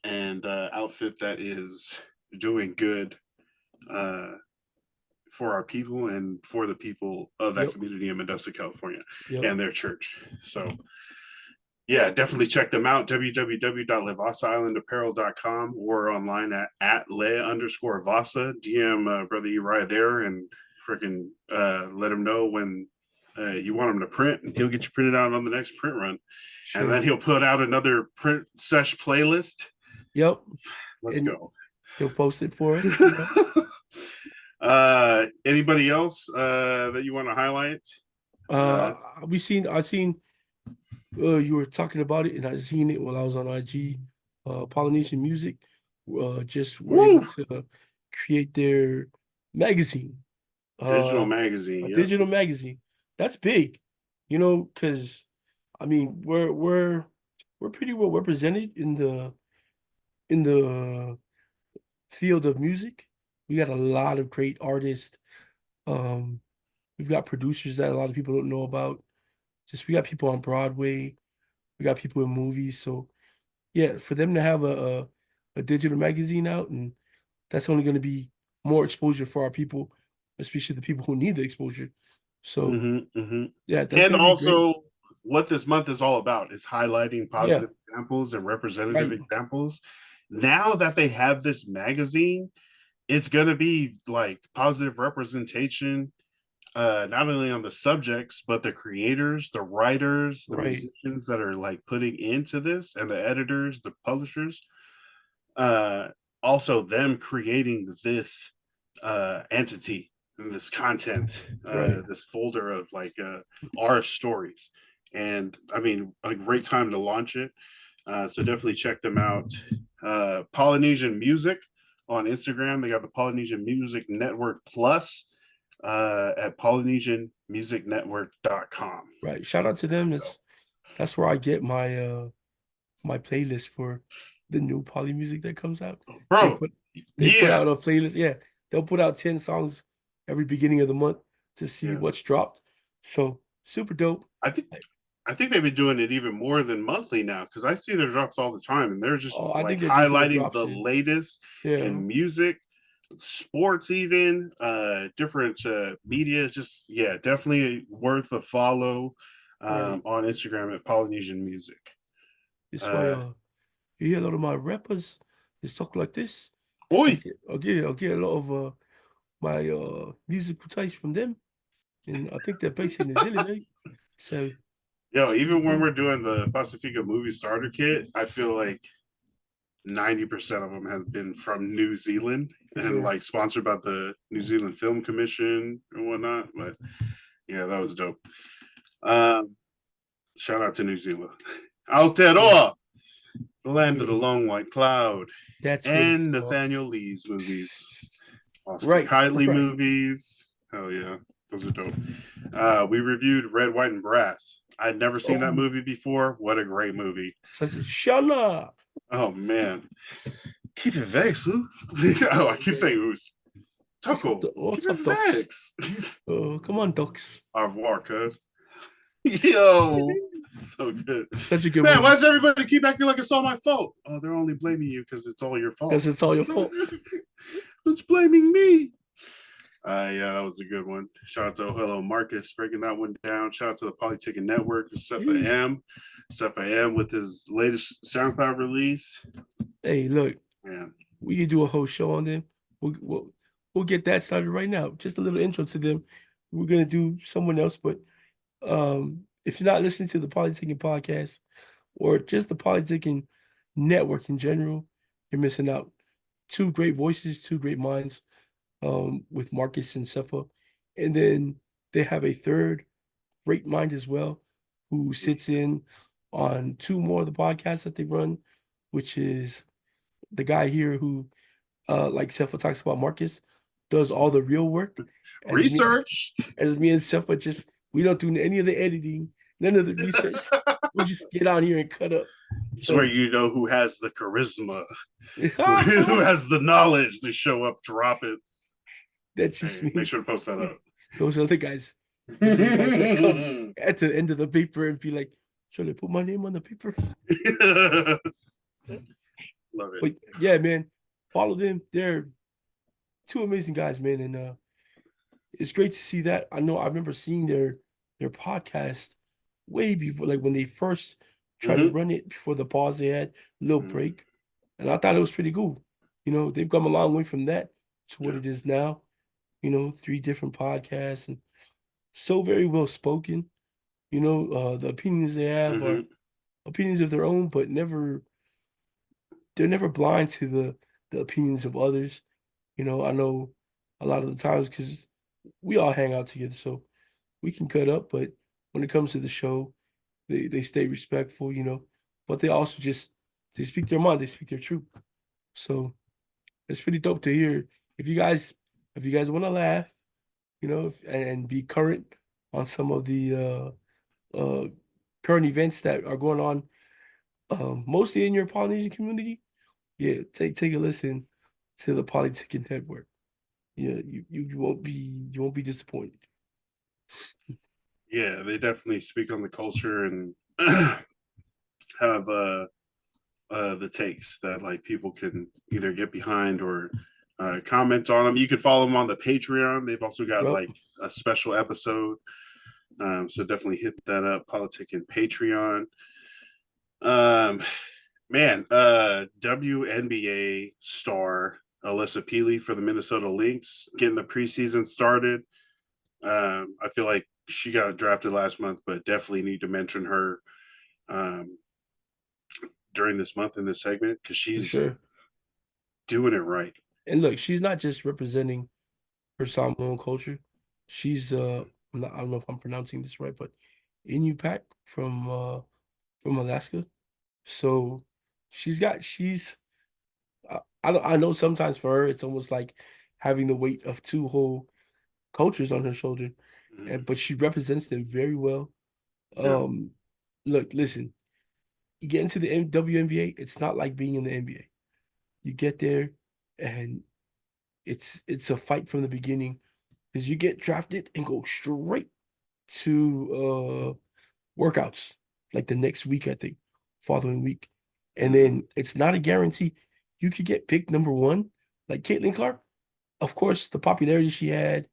and outfit that is doing good uh for our people and for the people of that Yep, community in Modesto, California, yep. and their church. So yeah, definitely check them out. www.levassaislandapparel.com or online at le_vasa. DM Brother Uri there and freaking let him know when you want him to print, and he'll get you printed out on the next print run. And Sure. then he'll put out another print sesh playlist. Yep. Let's And go. he'll post it for us. Anybody else that you want to highlight? Uh, I seen you were talking about it and I seen it while I was on IG. Polynesian Music just were able Woo! to create their magazine. Digital Uh magazine. a Yep. digital magazine. That's big, because I mean we're pretty well represented in the field of music. We got a lot of great artists. Um, we've got producers that a lot of people don't know about. Just we got people on Broadway, we got people in movies. So yeah, for them to have a digital magazine out, and that's only going to be more exposure for our people, especially the people who need the exposure. So Mm-hmm, mm-hmm. yeah, that's And going to be great. also, what this month is all about is highlighting Yeah, positive examples and representative right, examples. Now that they have this magazine, it's going to be like positive representation, not only on the subjects, but the creators, the writers, the right, musicians that are like putting into this, and the editors, the publishers. Uh, Also, them creating this entity. in this content, Right. this folder of like our stories. And I mean, a great time to launch it. So definitely check them out. Polynesian Music on Instagram. They got the Polynesian Music Network Plus at PolynesianMusicNetwork.com. Right. Shout out to them. So, That's where I get my playlist for the new poly music that comes out. They bro, put they put yeah, out a playlist. Yeah, they'll put out 10 songs every beginning of the month to see yeah. what's dropped. So super dope. I think Like, I think they've been doing it even more than monthly now because I see their drops all the time, and they're just oh, I like think they're just doing highlighting drops the in. latest Yeah, in music, sports, even different media. Just yeah, definitely worth a follow right. on Instagram at Polynesian Music. That's why Uh, you hear a lot of my rappers they talk like this. Because Oi, I'll get a lot of my musical taste from them. And I think they're based in New Zealand, eh? So yo, it's pretty even when cool. we're doing the Pacifica movie starter kit, I feel like 90% of them have been from New Zealand For and sure. like sponsored by the New Zealand Film Commission and whatnot. But yeah, that was dope. Um, Shout out to New Zealand. Yeah, Aotearoa, the land of the yeah. long white cloud, That's what it's and called. Nathaniel Lee's movies, Oscar Right, Kiley right. movies. Hell yeah, those are dope. We reviewed Red, White, and Brass. I'd never seen that Oh, movie before. What a great movie! such a Shana. Oh man, keep it vex, who? Oh, I keep saying who's Tuckle. Keep What's it up, Docs? vex. Come on, Docs. Au revoir, cuz. Yo, so good. Such a good Man, why movie does everybody keep acting like it's all my fault? Oh, they're only blaming you because it's all your fault. because it's all your fault. Who's blaming me? Yeah, that was a good one. Shout out to Hello Marcus breaking that one down. Shout out to the Polyticket Network, Cepha Yeah. M. Cepha M with his latest SoundCloud release. Hey, look, Man, we can do a whole show on them. We'll get that started right now. Just a little intro to them. We're gonna do someone else, but if you're not listening to the Politicking podcast or just the Politicking network in general, you're missing out. Two great voices, two great minds, with Marcus and Cepha. And then they have a third great mind as well, who sits in on two more of the podcasts that they run, which is the guy here who, like Cepha talks about Marcus, does all the real work. As me, research. as me and Cepha just we don't do any of the editing, none of the research. We just get out here and cut up. It's where So you know who has the charisma, who has the knowledge to show up, drop it. that's just Hey, make me. sure to post that up. Those are the guys. Those are the guys that come at the end of the paper and be like, "Should I put my name on the paper?" Love it. But yeah, man, follow them. They're two amazing guys, man, and it's great to see that. I know I remember seeing their podcast way before, like when they first tried to Mm-hmm. run it before the pause they had, little Mm-hmm. break, and I thought it was pretty cool. They've come a long way from that to what Yeah. it is now. Three different podcasts and so very well spoken. The opinions they have are Mm-hmm. opinions of their own, but they're never blind to the opinions of others. I know a lot of the times because we all hang out together, so we can cut up, but when it comes to the show, they stay respectful, but they also just they speak their mind, they speak their truth. So it's pretty dope to hear. If you guys want to laugh, and be current on some of the current events that are going on, mostly in your Polynesian community, yeah, take a listen to the Politicking Network. Yeah, you won't be disappointed. Yeah, they definitely speak on the culture and have the takes that like people can either get behind or comment on them. You can follow them on the Patreon. They've also got Well, like a special episode. So definitely hit that up. Politic and Patreon. Um, Man, WNBA star Alyssa Peely for the Minnesota Lynx getting the preseason started. I feel like she got drafted last month, but definitely need to mention her um, during this month in this segment because for she's sure. doing it right. And look, she's not just representing her Samoan culture. She's I don't know if I'm pronouncing this right, but Inupiaq from Alaska. So she's I know sometimes for her it's almost like having the weight of two whole cultures on her shoulder, Mhm. but she represents them very well. Yeah. Um, Look, listen, you get into the WNBA, it's not like being in the NBA. You get there and it's a fight from the beginning because you get drafted and go straight to workouts like the next week, I think, following week. And Mhm. then it's not a guarantee. You could get picked number one, like Caitlin Clark. Of course, the popularity she had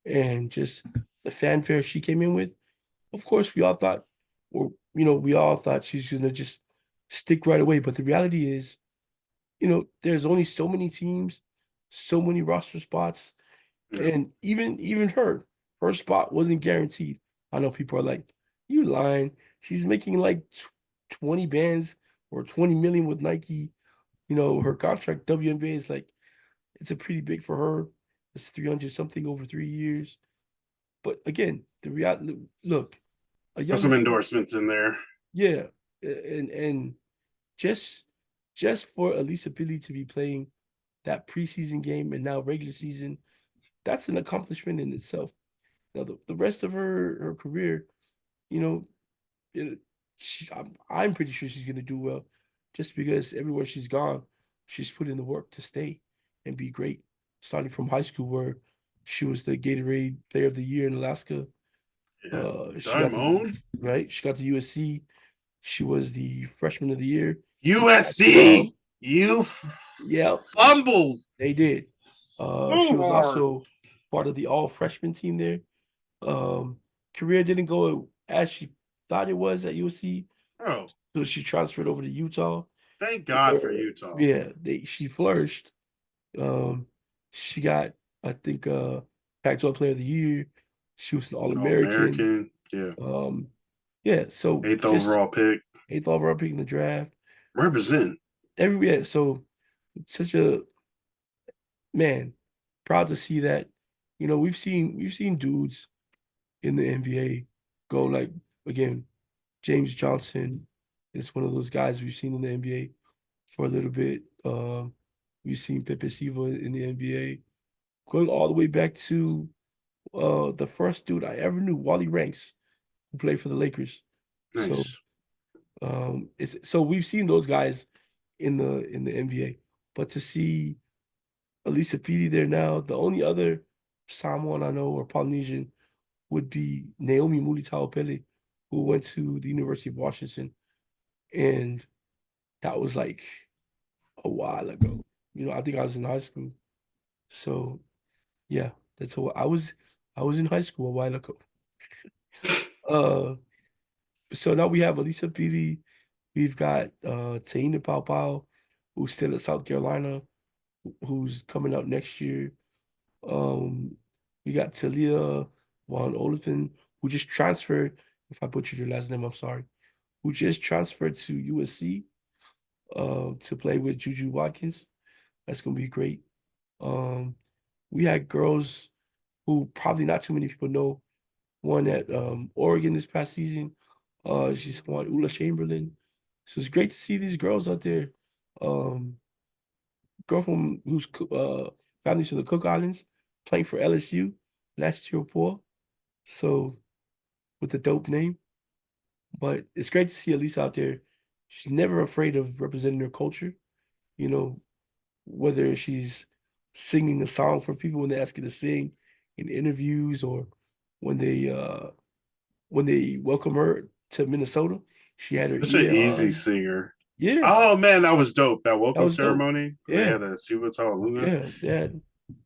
and just the fanfare she came in with. Of course, we all thought, or we all thought she's gonna just stick right away. But the reality is, there's only so many teams, so many roster spots, Yeah. and even her spot wasn't guaranteed. I know people are like, "You lying? She's making like 20 bands or 20 million with Nike." Her contract WNBA is like it's a pretty big for her. It's 300 something over 3 years. But again, the reality, look, a There's younger some player, endorsements in there. yeah, and just just for Elisa Billy to be playing that preseason game and now regular season, that's an accomplishment in itself. Now the rest of her career, you know, it, I'm pretty sure she's gonna do well, just because everywhere she's gone, she's put in the work to stay and be great. Starting from high school, where she was the Gatorade Player of the Year in Alaska. Yeah. She got the Diamond. right. She got to USC. She was the Freshman of the Year in Pac-12. USC. You Yep, fumbled they did. She so was hard. also part of the all freshman team there. Um, Career didn't go as she thought it was at USC, Oh, so she transferred over to Utah, thank God for where Utah. she flourished. Um, she got I think Pac-12 Player of the Year. She was an All All-American. American. Yeah. Um, yeah, so Eighth just overall pick. eighth overall pick in the draft. Represent. So such a man, proud to see that. We've seen dudes in the NBA go like again, James Johnson is one of those guys we've seen in the NBA for a little bit. We've seen Pepe Silva in the NBA, going all the way back to the first dude I ever knew, Wally Ranks, who played for the Lakers. So Nice. it's so we've seen those guys in the NBA, but to see Elisa Petey there now, the only other Samoan I know or Polynesian would be Naomi Mulitalo-Pele, who went to the University of Washington, and that was like a while ago. I think I was in high school. So yeah, that's what I was in high school a while ago. Uh, so now we have Elisa Petey. We've got Taina Pau, who's still at South Carolina, who's coming out next year. Um, we got Talia Von Oliphant, who just transferred. If I butchered your last name, I'm sorry. Who just transferred to USC to play with Juju Watkins. That's gonna be great. Um, we had girls who probably not too many people know. One at Oregon this past season. She's won Ula Chamberlain. So it's great to see these girls out there. Um, Girl from whose families from the Cook Islands playing for LSU last year, Paul. So with a dope name, but it's great to see Elise out there. She's never afraid of representing her culture. You know, whether she's singing a song for people when they ask her to sing in interviews or when they uh when they welcome her to Minnesota. She had her Such an ear easy on. singer. Yeah, Oh man, that was dope. That that welcome was dope. ceremony when they Yeah, had a Siwata Luna. yeah, yeah.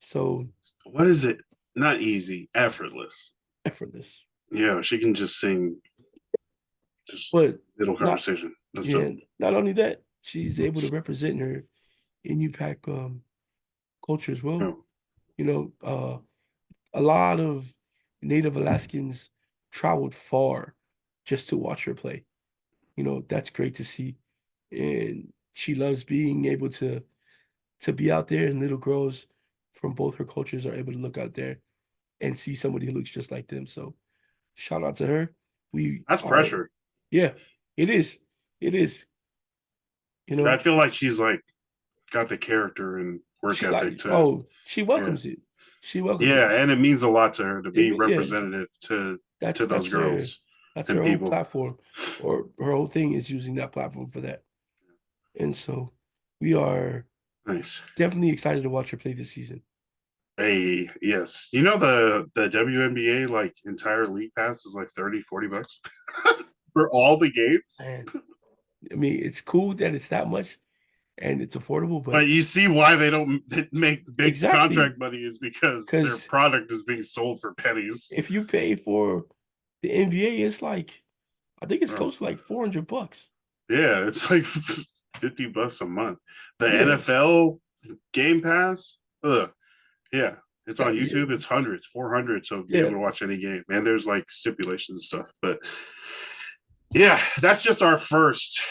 So What is it? Not easy, effortless. effortless. Yeah, she can just sing just But little not conversation. That's yeah, dope. not only that, she's able to represent her Inupiaq culture as well. Oh, You know, a lot of Native Alaskans traveled far just to watch her play. That's great to see. And she loves being able to be out there and little girls from both her cultures are able to look out there and see somebody who looks just like them. So shout out to her. We That's are, pressure. yeah, it is. It is, you I know, feel like she's like got the character and work she like, ethic to, oh, she yeah, welcomes it. She welcomes it. yeah, and it means a lot to her to be Yeah, representative to those girls that's and her whole people. platform, or her whole thing is using that platform for that. And so we are Nice. definitely excited to watch her play this season. Hey, yes. You know the WNBA like entire league pass is like 30-40 bucks for all the games. And I mean, it's cool that it's that much and it's affordable, but But you see why they don't make big exactly contract money is because their because product is being sold for pennies. if you pay for the NBA, it's like I think it's Oh, close to like $400. yeah, it's like $50 a month. The Yeah, NFL Game Pass, ugh, yeah, it's on that yeah, YouTube. It's hundreds, 400, so be able yeah, to watch any game. And there's like stipulations and stuff, but yeah, that's just our first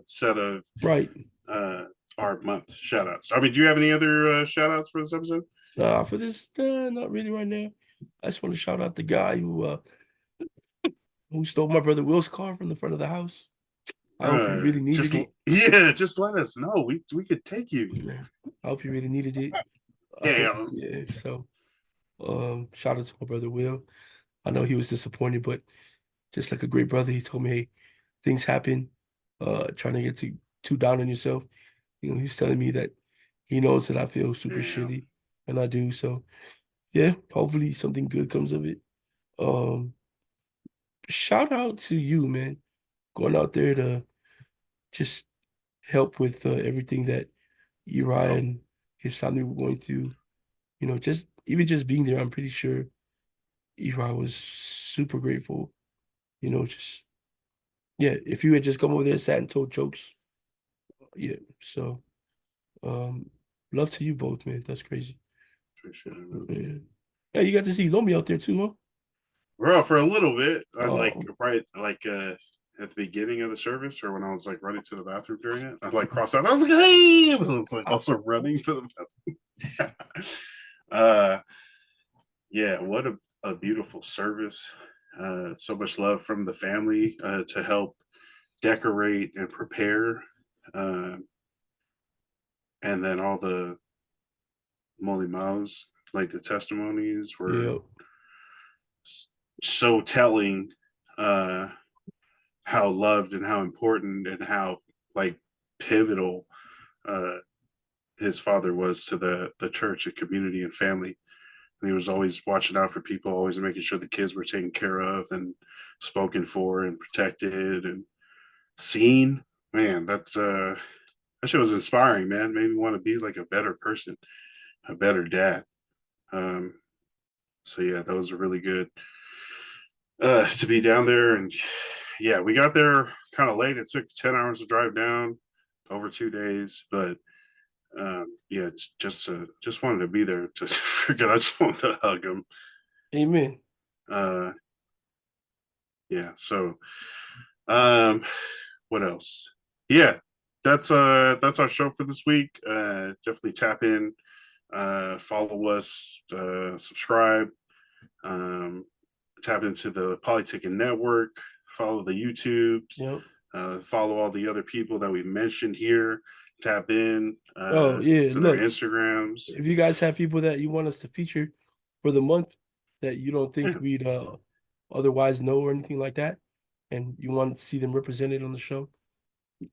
set of right. uh, our month shout outs. I mean, do you have any other shout outs for this episode? For this, not really right now. I just want to shout out the guy who stole my brother Will's car from the front of the house. I hope he really needed Just it. yeah, just let us know. We could take you. Yeah, I hope he really needed it. I hope, Damn. yeah. So, shout out to my brother Will. I know he was disappointed, but just like a great brother, he told me, hey, things happen. Trying to get too down on yourself. He's telling me that he knows that I feel super Damn. shitty, and I do. So, yeah, hopefully something good comes of it. Um, Shout out to you, man, going out there to just help with everything that Uriah Yep. and his family were going through. Just even just being there, I'm pretty sure Uriah was super grateful. Just yeah, if you had just come over there, sat and told jokes, yeah. So, um, love to you both, man. That's crazy. Appreciate it, man. Yeah, yeah, you got to see Lomi out there too, huh? Well, for a little bit, I like Oh, right like at the beginning of the service or when I was like running to the bathroom during it, I like crossed out. I was like, hey, but I was like also running to the bathroom. uh yeah, what a beautiful service. So much love from the family to help decorate and prepare. Uh, and then all the Molly Mouse, like the testimonies were yeah, so telling uh how loved and how important and how like pivotal uh his father was to the church and community and family. And he was always watching out for people, always making sure the kids were taken care of and spoken for and protected and seen. Man, that shit was inspiring, man. Made me want to be like a better person, a better dad. um so yeah, that was a really good to be down there. And yeah, we got there kind of late. It took 10 hours to drive down, over 2 days, but yeah, it's just wanted to be there to forget. I just wanted to hug him. amen. uh yeah, so um what else? Yeah, that's our show for this week. Definitely tap in, follow us, subscribe, um tap into the Politicking Network, follow the YouTubes, Yep. follow all the other people that we mentioned here, tap in Oh yeah, to their look, Instagrams. if you guys have people that you want us to feature for the month that you don't think Yeah. we'd otherwise know or anything like that, and you want to see them represented on the show,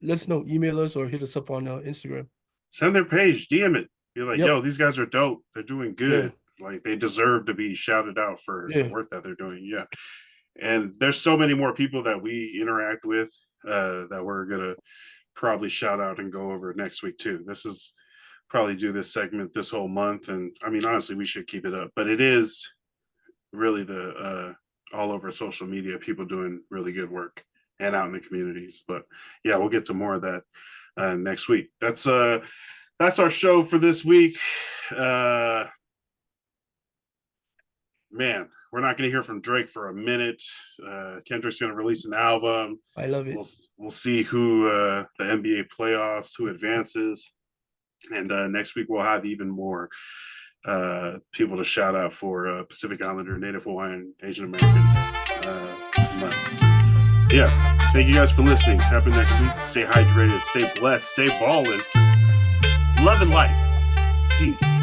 let us know. Email us or hit us up on Instagram. Send their page, DM it. You're like, Yep. yo, these guys are dope. They're doing Yeah. good. Like they deserve to be shouted out for the Yeah. work that they're doing. Yeah. And there's so many more people that we interact with that we're gonna probably shout out and go over next week too. This is probably do this segment this whole month. And I mean, honestly, we should keep it up. But it is really the all over social media, people doing really good work and out in the communities. But yeah, we'll get to more of that next week. That's our show for this week. Uh Man, we're not going to hear from Drake for a minute. Kendrick's going to release an album. I love it. We'll see who the NBA playoffs, who advances. And next week we'll have even more people to shout out for Pacific Islander, Native Hawaiian, Asian American month. Yeah, thank you guys for listening. Tap in next week. Stay hydrated, stay blessed, stay balling. Love and light. Peace.